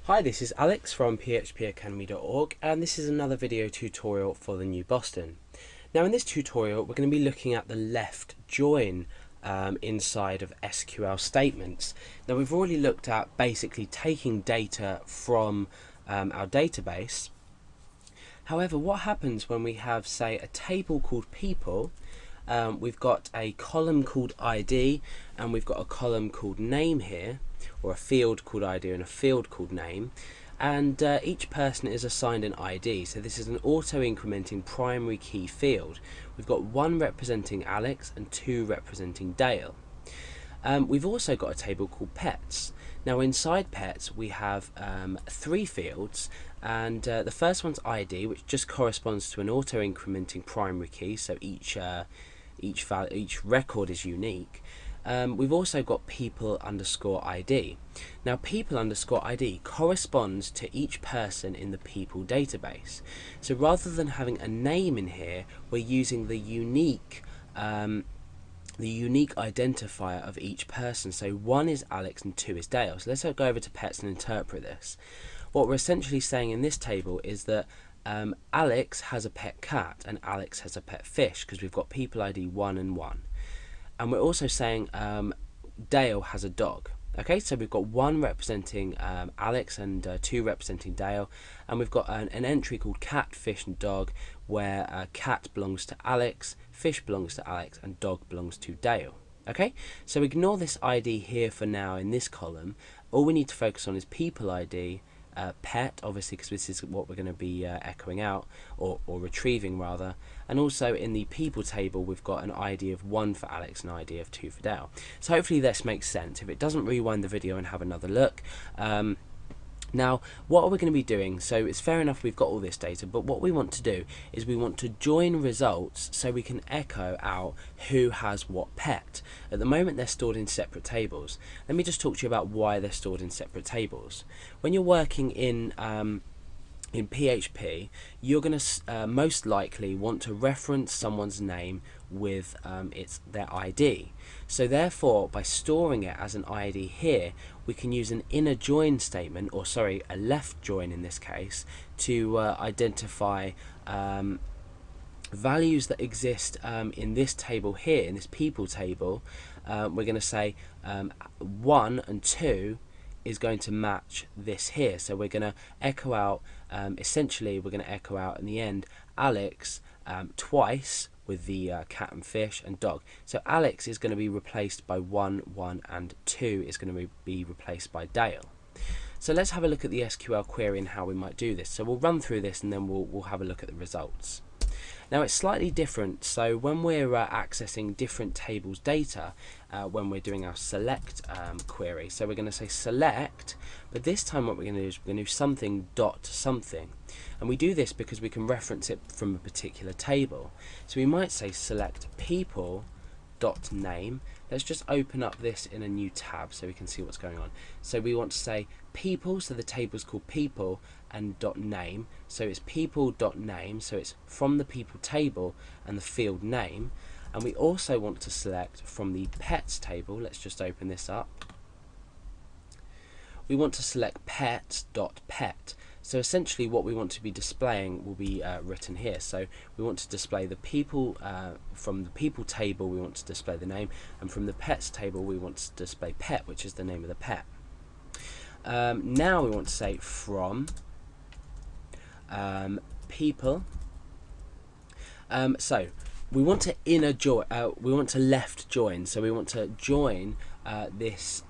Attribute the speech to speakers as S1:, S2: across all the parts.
S1: Hi, this is Alex from phpacademy.org, and this is another video tutorial for the new Boston. Now in this tutorial we're going to be looking at the left join inside of SQL statements. Now we've already looked at basically taking data from our database. However, what happens when we have, say, a table called people? We've got a column called ID and we've got a column called name here, or a field called ID and a field called name, and each person is assigned an ID. So this is an auto-incrementing primary key field. We've got one representing Alex and two representing Dale. We've also got a table called pets. Now inside pets we have three fields, and the first one's ID, which just corresponds to an auto-incrementing primary key, so each record is unique. We've also got people underscore ID. Now people underscore ID corresponds to each person in the people database. So rather than having a name in here, we're using the unique identifier of each person. So one is Alex and two is Dale. So let's go over to pets and interpret this. What we're essentially saying in this table is that Alex has a pet cat and Alex has a pet fish, because we've got people ID 1 and 1. And we're also saying Dale has a dog. Okay, so we've got one representing Alex and two representing Dale, and we've got an entry called cat, fish and dog, where cat belongs to Alex, fish belongs to Alex, and dog belongs to Dale. Okay, so ignore this ID here for now in this column. All we need to focus on is people ID, pet, obviously, because this is what we're going to be echoing out, or retrieving rather, and also in the people table we've got an ID of 1 for Alex and an ID of 2 for Dale. So hopefully this makes sense. If it doesn't, rewind the video and have another look. Now what are we going to be doing? So it's fair enough we've got all this data, but what we want to do is we want to join results so we can echo out who has what pet. At the moment they're stored in separate tables. Let me just talk to you about why they're stored in separate tables. When you're working in PHP, you're going to most likely want to reference someone's name with their ID. So therefore, by storing it as an ID here, we can use an inner join statement, or sorry, a left join in this case, to identify values that exist in this table here, in this people table. We're going to say 1 and 2 is going to match this here, so we're going to echo out, essentially we're going to echo out in the end Alex twice with the cat and fish and dog. So Alex is going to be replaced by 1, 1, and 2 is going to be replaced by Dale. So let's have a look at the SQL query and how we might do this. So we'll run through this and then we'll have a look at the results. Now it's slightly different, so when we're accessing different tables data, when we're doing our select query, so we're going to say select, but this time what we're going to do is we're going to do something dot something, and we do this because we can reference it from a particular table. So we might say select people dot name. Let's just open up this in a new tab so we can see what's going on. So we want to say people, so the table's called people, and dot name, so it's people dot name, so it's from the people table and the field name. And we also want to select from the pets table. Let's just open this up. We want to select pets dot pet. So essentially what we want to be displaying will be written here. So we want to display the people, from the people table we want to display the name, and from the pets table we want to display pet, which is the name of the pet. Now we want to say from people. So we want to inner join, we want to left join, so we want to join this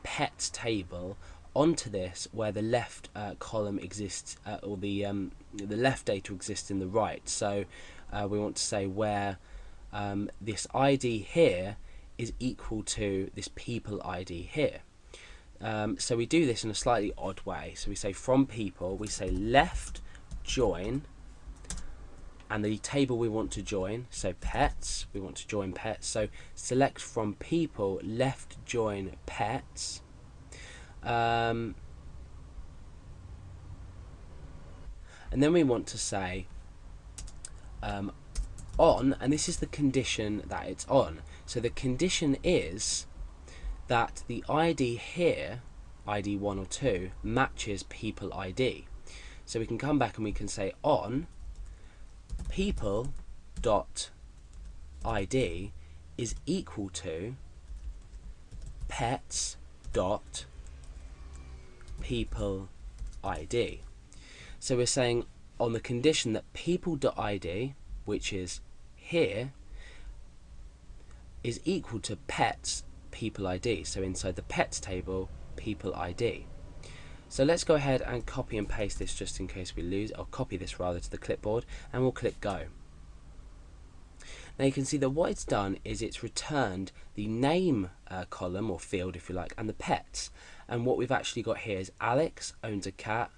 S1: pets table onto this where the left column exists, or the left data exists in the right. So we want to say where this ID here is equal to this people ID here. So we do this in a slightly odd way. So we say from people, we say left join, and the table we want to join, so pets, we want to join pets, so select from people, left join pets, and then we want to say on, and this is the condition that it's on. So the condition is that the ID here ID 1 or 2 matches people ID. So we can come back and we can say on people dot ID is equal to pets dot people ID. So we're saying on the condition that people dot ID, which is here, is equal to pets people ID. So inside the pets table, people ID. So let's go ahead and copy and paste this just in case we lose. I'll copy this rather to the clipboard and we'll click go. Now you can see that what it's done is it's returned the name column or field if you like and the pets, and what we've actually got here is Alex owns a cat,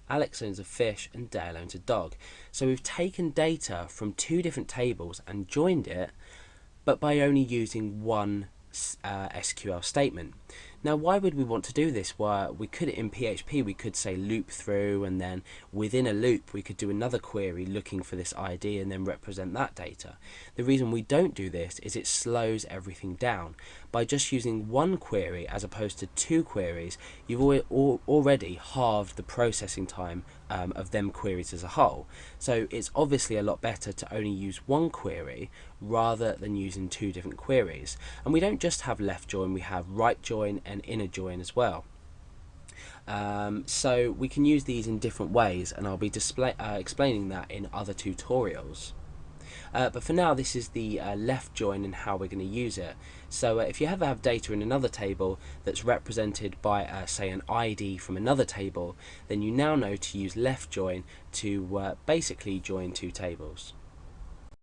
S1: Alex owns a fish and Dale owns a dog. So we've taken data from two different tables and joined it, but by only using one SQL statement. Now why would we want to do this? Well, we could, in PHP we could say loop through, and then within a loop we could do another query looking for this ID and then represent that data. The reason we don't do this is it slows everything down. By just using one query as opposed to two queries, you've already halved the processing time of them queries as a whole. So it's obviously a lot better to only use one query rather than using two different queries. And we don't just have left join, we have right join and inner join as well. So we can use these in different ways, and I'll be explaining that in other tutorials. But for now, this is the left join and how we're going to use it. So if you ever have data in another table that's represented by say an ID from another table, then you now know to use left join to basically join two tables.